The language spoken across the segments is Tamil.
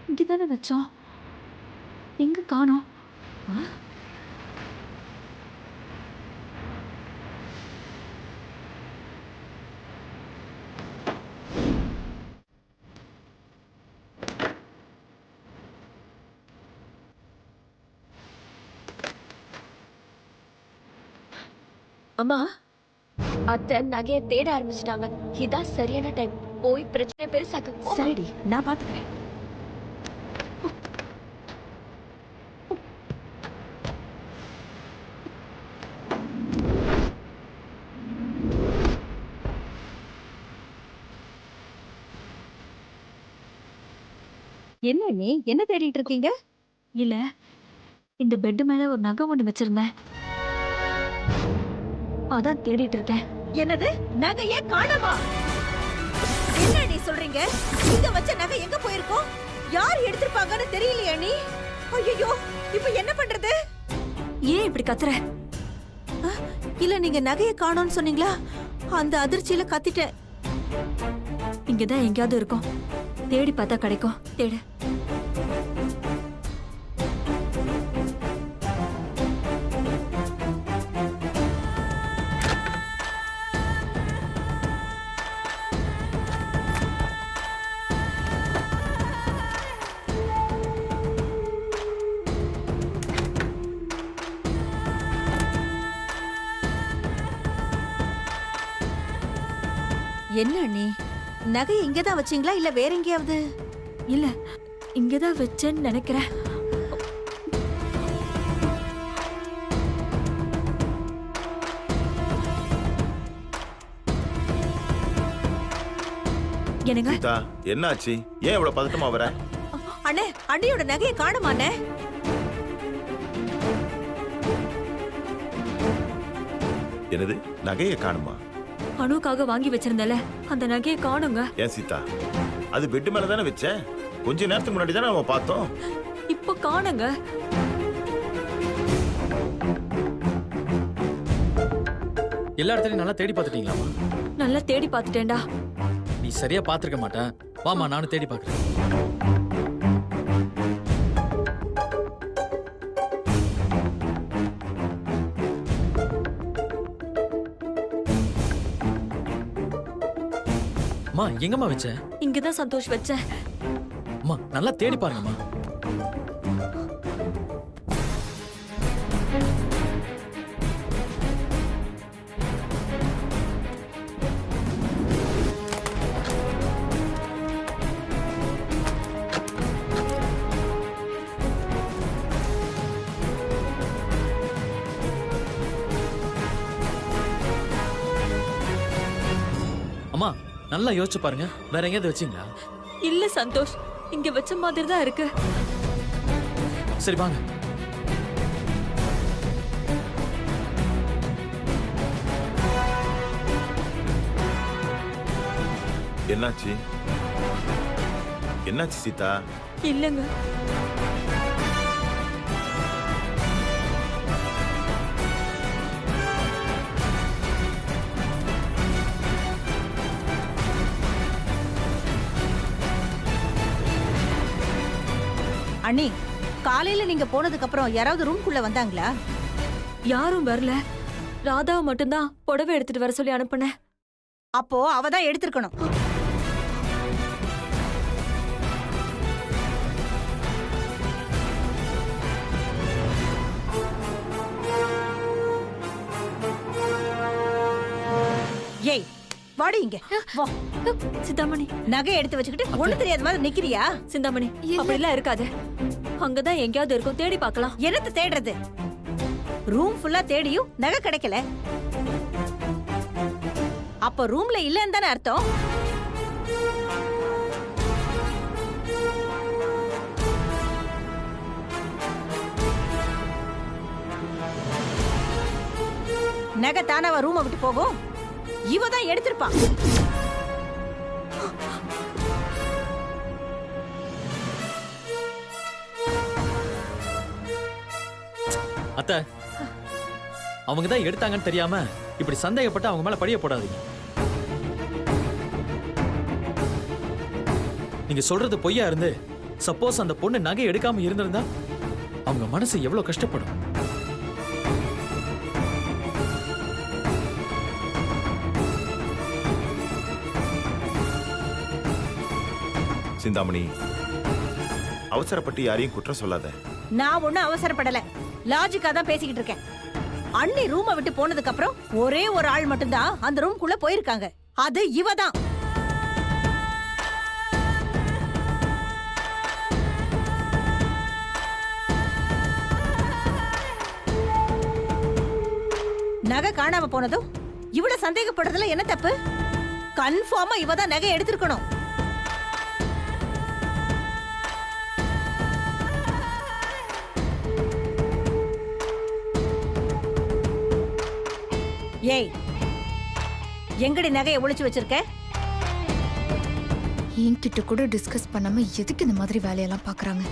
இங்கதானே வச்சோம், எங்க காணோம்? அம்மா, அத்தை நகைய தேட ஆரம்பிச்சிட்டாங்க. இதான் சரியான டைம். போய் பிரச்சனை பெருசாக்கு. சரிடி, நான் பாத்துக்கிறேன். என்ன நீ என்ன தேடிட்டு இருக்கீங்க? இல்ல, இந்த பெட் மேல ஒரு நகை ஒண்ணு வச்சிருந்தேன், அதான் தேடிட்டு இருக்கேன். என்னது நகையே காணோமா? என்ன நீ சொல்றீங்க? இங்க வச்ச நகை எங்க போயிருக்கோம்? யார் எடுத்திருப்பாங்கன்னு தெரியலையா நீ? ஐயோ, இப்போ என்ன பண்றது? ஏன் இப்படி கத்துற? இல்ல, நீங்க நகையை காணோம்னு சொன்னீங்களா? அந்த அதிர்ச்சியில கத்திட்டேன். இங்கதான் எங்கேயாவது இருக்கும், தேடி பார்த்தா கிடைக்கும். தேடு. என்ன நீ நகை இங்கதான் வச்சீங்களா இல்ல வேற எங்கேயாவது? இல்ல, இங்கதான் வச்சேன்னு நினைக்கிறேன். என்னங்க? சீதா, என்னாச்சு? ஏன் இவ்வளவு பதட்டமா வர? அண்ணே, அண்ணியோட நகையை காணுமாண்ணே? என்னது, நகையை காணுமா? அணுக்காக வாங்கி வச்சிருந்தல, அந்த நகையை காணுங்க. ஏன் சீதா, அது பெட் மேல தானே வச்சேன். கொஞ்ச நேரத்துக்கு முன்னாடி தானே நம்ம பார்த்தோம். இப்ப காணுங்க. எல்லா இடத்துலயும் நல்லா தேடி பார்த்துட்டீங்களாமா? நல்லா தேடி பார்த்துட்டேன்டா. நீ சரியா பார்த்திருக்க மாட்டேன். வாமா, நானும் தேடி பார்க்கறேன். அம்மா, எங்கம்மா வச்ச? இங்கதான் சந்தோஷ் வச்சேன். அம்மா, நல்லா தேடி பாருங்கம்மா. அம்மா, நல்லா யோசிச்சு பாருங்க. வேற எங்கேயாவது வச்சீங்களா? இல்ல சந்தோஷ், இங்க வச்ச மாதிரி தான் இருக்கு. சரி வாங்க. என்னாச்சு? என்னாச்சு சீதா? இல்லங்க, அண்ணி, காலையில நீங்க போனதுக்கு அப்புறம் யாராவது ரூம்குள்ள வந்தாங்களா? யாரும் வரல. ராதாவை மட்டும்தான் புடவை எடுத்துட்டு வர சொல்லி அனுப்புனேன். அப்போ அவ தான் எடுத்திருக்கணும். ஏய், வாடி இங்க வா. சிந்தாமணி, நகை எடுத்து வச்சுக்கிட்டு ஒண்ணு தெரியாத மாதிரி நிக்கிறியா? சிந்தாமணி, அப்படிலாம் இருக்காது. அங்கதான் எங்கேயாவது இருக்கும், தேடி பார்க்கலாம். என்னத்த தேடுறது? ரூம் ஃபுல்லா தேடியும் நகை கிடைக்கல. அப்ப ரூம்ல இல்லன்னு தானே அர்த்தம்? நகை தானவா ரூமை விட்டு போகும்? இவ தான் எடுத்திருப்பா. அத்தை, அவங்க தான் எடுத்தாங்கன்னு தெரியாம இப்படி சந்தேகப்பட்டு அவங்க மேல பழிய போடாதீங்க. நீங்க சொல்றது பொய்யா இருந்து சப்போஸ் அந்த பொண்ணு நகை எடுக்காம இருந்திருந்தா அவங்க மனசு எவ்வளவு கஷ்டப்படும். சிந்தாமணி, அவசரப்பட்டு யாரையும் குற்றம் சொல்லாத. நான் ஒண்ணும் அவசரப்படல, லாஜிக்கா தான் பேசிக்கிட்டு இருக்கேன். அண்ணி ரூமை விட்டு போனதுக்கு அப்புறம் ஒரே ஒரு ஆள் மட்டும்தான் அந்த ரூம்குள்ள போயிருக்காங்க. அது இவ தான். நகை காணாம போனதும் இவள சந்தேகப்படுறதுல என்ன தப்பு? கன்ஃபார்மா இவ தான் நகை எடுத்திருக்கணும். ஏய், எங்கடி நகையை ஒளிச்சு வச்சிருக்க? என்கிட்ட கூட டிஸ்கஸ் பண்ணாம எதுக்கு இந்த மாதிரி வேலையெல்லாம் பாக்குறாங்க?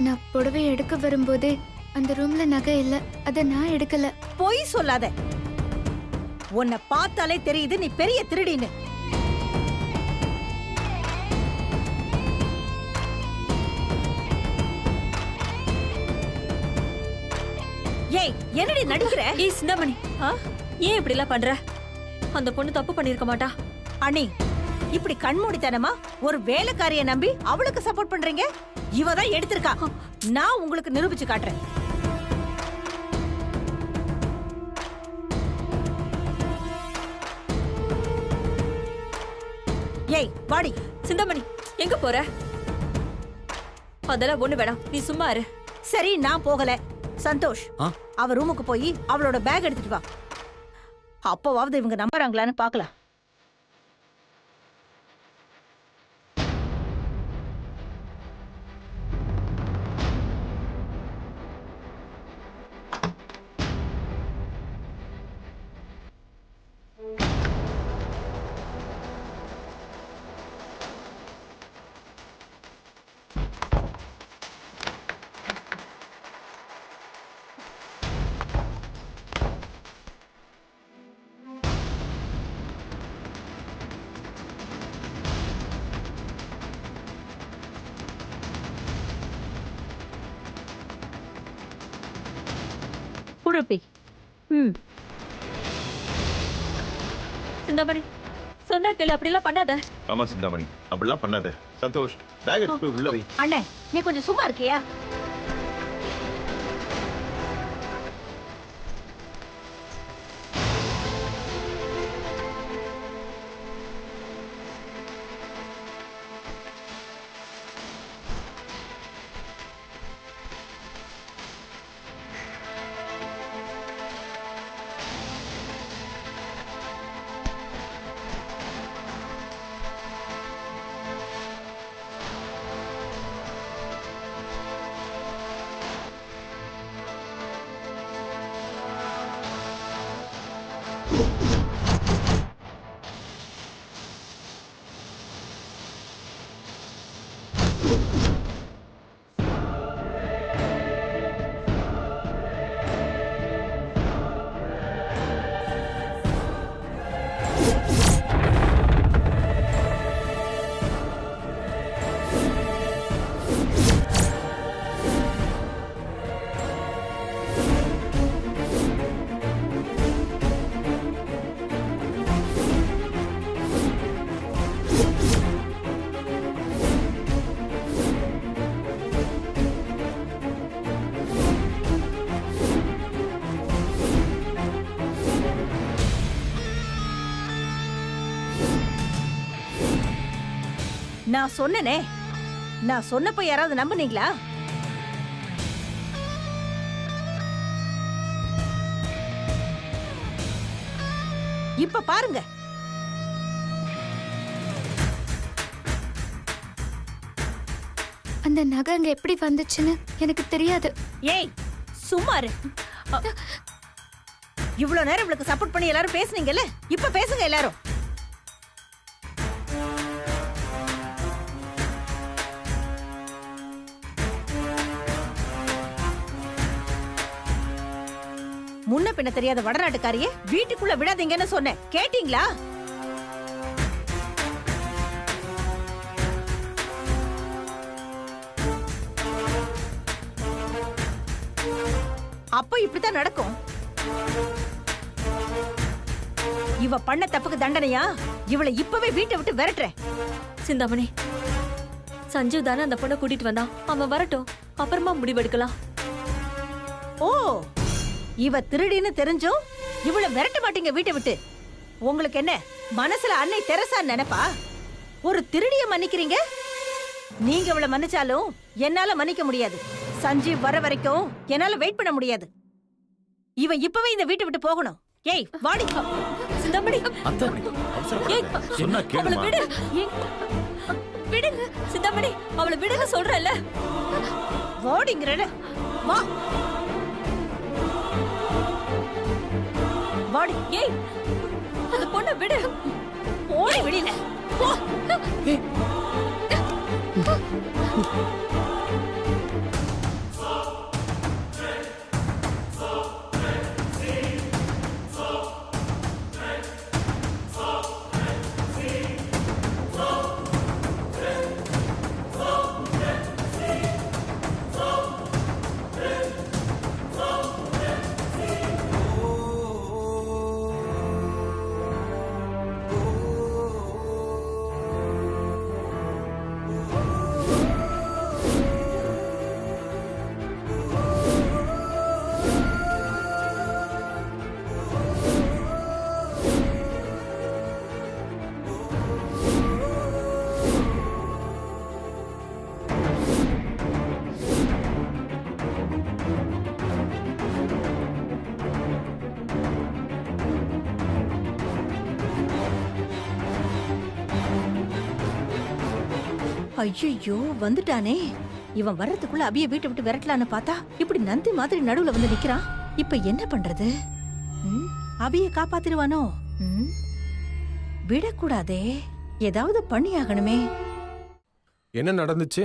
நான் புடவை எடுக்க வரும்போதே அந்த ரூம்ல நகை இல்ல, அத நான் எடுக்கல. பொய் சொல்லாத. உன்னை பார்த்தாலே தெரியுது நீ பெரிய திருடின்னு. ஏய், என்னடி நடிக்கிற? ஏய் சிந்தாமணி, ஏன் இப்படி எல்லாம் பண்ற? அந்த பொண்ணு தப்பு பண்ணிருக்க மாட்டா. அண்ணி, இப்படி கண்மூடித்தனமா ஒரு வேலைக்காரிய நம்பி அவளுக்கு சப்போர்ட் பண்றீங்க. இவ தான் எடுத்திருக்கா. நான் உங்களுக்கு நிரூபிச்சு காட்டுறேன். ஏய் வாடி. சிந்தாமணி, எங்க போற? அதெல்லாம் ஒண்ணு வேணாம், நீ சும்மா இரு. சரி, நான் போகல. சந்தோஷ், அவ ரூமுக்கு போய் அவளோட பேக் எடுத்துட்டு வா. அப்பவாவது இவங்க நம்புறாங்களான்னு பாக்கலாம். குழப்பி. சிந்தாமணி, சொன்னா கேளு, அப்படி எல்லாம் பண்ணாத. ஆமா சிந்தாமணி, அப்படிலாம் பண்ணாத. சந்தோஷ், பேக் எடுத்து போய் உள்ள வை. அண்ணே, நீ கொஞ்சம் சும்மா இருக்கியா? நான் சொன்னனே, நான் சொன்னப்ப யாராவது நம்புனீங்களா? இப்ப பாருங்க. அந்த நகை அங்க எப்படி வந்துச்சுன்னு எனக்கு தெரியாது. ஏய் சும்மா இரு. இவ்வளவு நேரம் இவளுக்கு சப்போர்ட் பண்ணி எல்லாரும் பேசுனீங்கல்ல, இப்ப பேசுங்க எல்லாரும். முன்ன பின்ன தெரியாத வடநாட்டுக்காரியே வீட்டுக்குள்ள விடாதீங்கன்னு சொன்னேன், கேட்டீங்களா? அப்ப இப்படித்தான் நடக்கும். இவ பண்ண தப்புக்கு தண்டனையா இவளை இப்பவே வீட்டை விட்டு விரட்டுறேன். சிந்தாமணி, சஞ்சீவ் தானே அந்த பொண்ணை கூட்டிட்டு வந்தான். அவன் வரட்டும், அப்புறமா முடிவெடுக்கலாம். ஓ, இவ திருடின்னு தெரிஞ்சும் இவளை விரட்ட மாட்டீங்க வீட்டை விட்டு. உங்களுக்கு என்ன மனசுல அன்னை தெரசா நினைப்பா? ஒரு திருடிய மன்னிக்கிறீங்க? நீங்க இவளை மன்னிச்சாலும் என்னால மன்னிக்க முடியாது. சஞ்சீவ் வர வரைக்கும் என்னால வெயிட் பண்ண முடியாது. இவன் இப்பவே இந்த வீட்டை விட்டு போகணும். ஏய் வாடி. சிந்தாமணி, அத்தை, ஏய், சொன்னா அவளை கேளுமா. விடு. ஏய், விடுங்க சிந்தாமணி, அவளை விடுங்க சொல்றேன்ல. வாடிங்கறல. வா வாடி. ஏய், அந்த பொண்ணை விடு. ஓடி வெளியில போ. ஐயோ வந்துட்டானே. இவன் வர்றதுக்குள்ள அபிய வீட்டை விட்டு விரட்டலான்னு பார்த்தா இப்படி நந்தி மாதிரி நடுவுல வந்து நிக்கிறான். இப்ப என்ன பண்றது? அபிய காப்பாத்திடுவானோ? விடக்கூடாதே, ஏதாவது பண்ணி ஆகணுமே. என்ன நடந்துச்சு?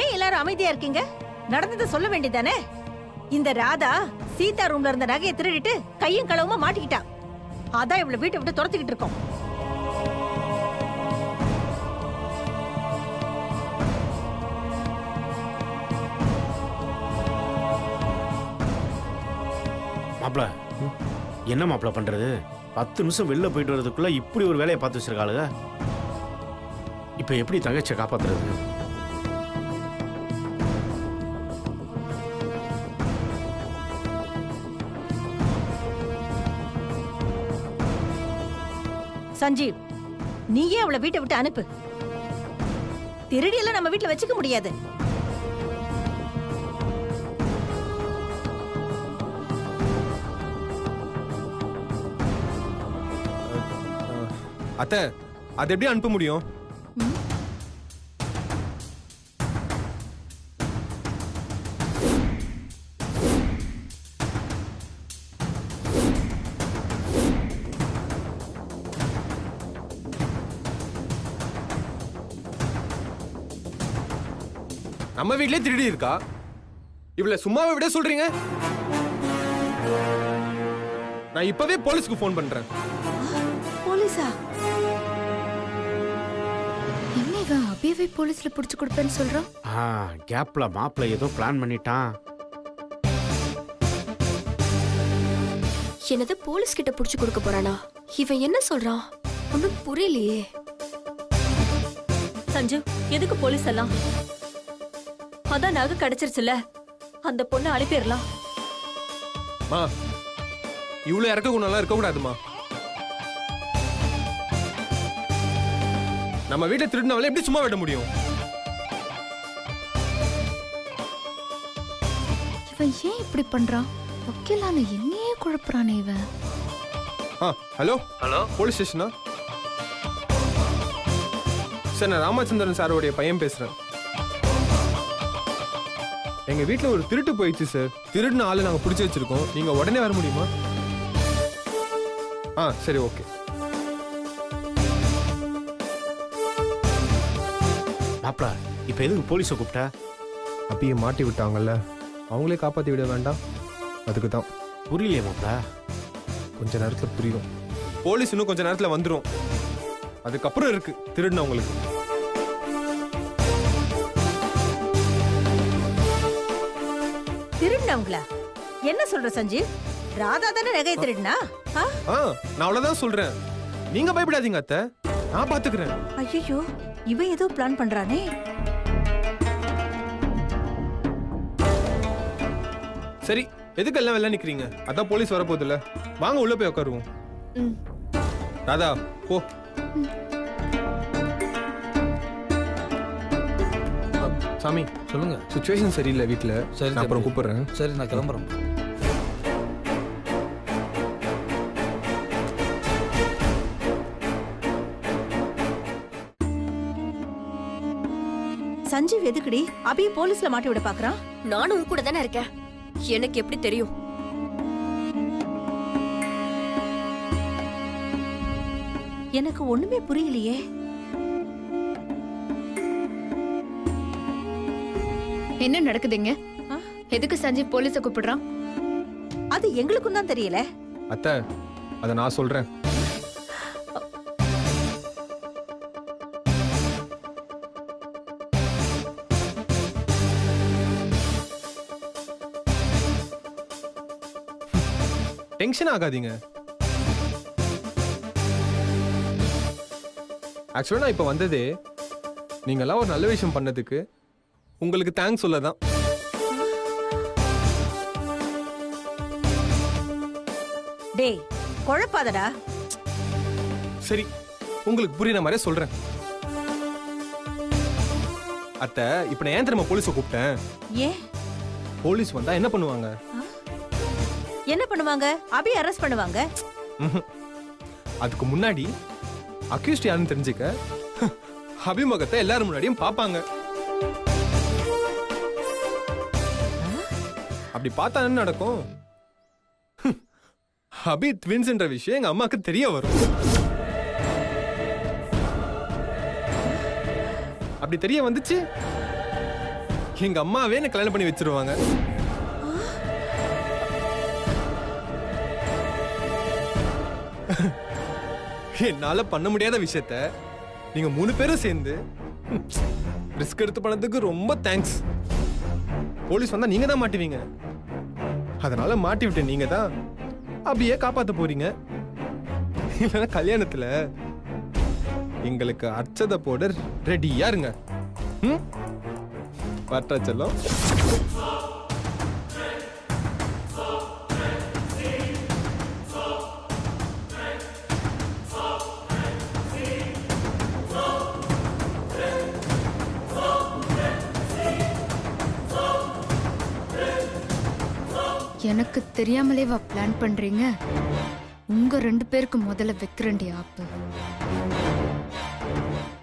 ஏன் எல்லாரும் அமைதியா இருக்கீங்க? நடந்ததை சொல்ல வேண்டியதானே? இந்த ராதா சீதா ரூம்ல இருந்த நகையை திருடிட்டு கையும் களவுமா மாட்டிக்கிட்டா. அதான் இவளை வீட்டை விட்டு துரத்திக்கிட்டு இருக்கோம். மாப்பிள, என்ன மாப்பிள பண்றது? 10 நிமிஷம் வெளில போயிட்டு வரதுக்குள்ள இப்படி ஒரு வேலையை பார்த்து வச்சிருக்காளுங்க. இப்ப எப்படி தங்கச்சியை காப்பாத்துறது? சஞ்சீவ், நீயே அவளை வீட்டை விட்டு அனுப்பு. திருடியெல்லாம் நம்ம வீட்டுல வச்சுக்க முடியாது. அத்தை, அது எப்படி அனுப்ப முடியும்? நம்ம வீட்லயே திருடி இருக்கா. இவள சும்மாவே விட சொல்றீங்க? நான் இப்பவே போலீஸ்க்கு ஃபோன் பண்றேன். போலீஸா? என்ன இவன் அபியவே போலீஸ்ல புடிச்சு கொடுப்பேன்னு சொல்றான்? கேப்ல மாப்பிள ஏதோ பிளான் பண்ணிட்டான். என்னது போலீஸ் கிட்ட புடிச்சு கொடுக்க போறானா? இவன் என்ன சொல்றான்? ஒன்னும் புரியலையே. சஞ்சீவ், எதுக்கு போலீஸ் எல்லாம்? அதான் நகை கிடைச்சிருச்சுல, அந்த பொண்ணை அனுப்பிடலாம். மா, இவ்வளவு இறக்க குணம்லாம் இருக்க கூடாதுமா. நம்ம வீட்டை திருடினவளை எப்படி சும்மா விட முடியும்? இவன் ஏன் இப்படி பண்றான்? வக்கீலான என்னையே குழப்புறானே இவன். ஹலோ ஹலோ, போலீஸ் ஸ்டேஷனா? சார், நான் ராமச்சந்திரன் சாரோடைய பையன் பேசுறேன். எங்க வீட்டுல ஒரு திருட்டு போயிடுச்சு சார். திருடின ஆளு நாங்க பிடிச்சி வச்சிருக்கோம். நீங்க உடனே வர முடியுமா? சரி, ஓகே. மாப்பிள இப்போ எதுக்கு போலீஸை கூப்பிட்ட? அபியை மாட்டி விட்டாங்கல்ல, அவங்களே காப்பாற்றி விட வேண்டாம், அதுக்கு தான். புரியலையே மாப்பிள. கொஞ்ச நேரத்தில் புரியும். போலீஸ் இன்னும் கொஞ்ச நேரத்தில் வந்துடும். அதுக்கப்புறம் இருக்கு திருடினவங்களுக்கு. திருடினவங்களா? என்ன சொல்ற சஞ்சீவ்? ராதா தானே நகையை திருடினா? நான் அவ்வளவுதான் சொல்றேன். நீங்க பயப்படாதீங்க அத்தை, நான் பாத்துக்கிறேன். ஐயோ, இவன் ஏதோ பிளான் பண்றானே. சரி, எதுக்கு எல்லாம் வெளில நிக்கிறீங்க? அதான் போலீஸ் வரப்போகுதுல்ல, வாங்க உள்ள போய் உட்காருவோம். ராதா போ. சாமி சொல்லுங்க. சுச்சுவேஷன் சரியில்லை வீட்டுல. சரி, நான் அப்புறம் கூப்பிடுறேன். சரி, நான் கிளம்புறேன். சஞ்சீவ் எதுக்குடி அபிய போலீஸ்ல மாட்டி விட பாக்குறான்? நானும் உன் கூட தானே இருக்கேன், எனக்கு எப்படி தெரியும்? எனக்கு ஒண்ணுமே புரியலையே. என்ன நடக்குதுங்க? எதுக்கு சஞ்சீவ் போலீஸ கூப்பிடுறான்? அது எங்களுக்கும் தான் தெரியல. அத்தை, அத நான் சொல்றேன். டென்ஷன் ஆகாதீங்க. ஆக்சுவலா நான் இப்ப வந்ததே நீங்கெல்லாம் ஒரு நல்ல விஷயம் பண்ணதுக்கு உங்களுக்கு தேங்க்ஸ் சொல்லதான். டேய், குழப்பாதடா. சரி, உங்களுக்கு புரியுற மாதிரியே சொல்றேன். அத்தை, இப்ப நான் ஏன் தெரியுமா போலீஸை கூப்பிட்டேன்? ஏன்? போலீஸ் வந்தா என்ன பண்ணுவாங்க? என்ன பண்ணுவாங்க? அபி அரெஸ்ட் பண்ணுவாங்க. அதுக்கு முன்னாடி அக்யூஸ்ட் யாருன்னு தெரிஞ்சுக்க அபிமுகத்தை எல்லாரும் முன்னாடியும் பாப்பாங்க. அப்படி பார்த்தா என்ன நடக்கும்? அபி ட்வின்ஸ்ன்ற விஷயம் எங்க அம்மாக்கு தெரிய வரும். அப்படி தெரிய வந்துச்சு, எங்க அம்மாவே என்ன கல்யாணம் பண்ணி வச்சிருவாங்க. என்னால பண்ண முடியாத விஷயத்த நீங்க 3 பேரும் சேர்ந்து ரிஸ்க் எடுத்து பண்ணதுக்கு ரொம்ப தேங்க்ஸ். போலீஸ் வந்தா நீங்க தான் மாட்டுவீங்க, அதனால மாட்டி விட்டு நீங்க தான் அபியே காப்பாத்த போறீங்க. இல்லைன்னா கல்யாணத்துல எங்களுக்கு அர்ச்சதை போட ரெடியா இருங்க. பற்றா செல்லம். எனக்கு தெரியாமலேவா பிளான் பண்றீங்க? உங்க 2 பேருக்கு முதல்ல வைக்கிறேன்டி ஆப்பு.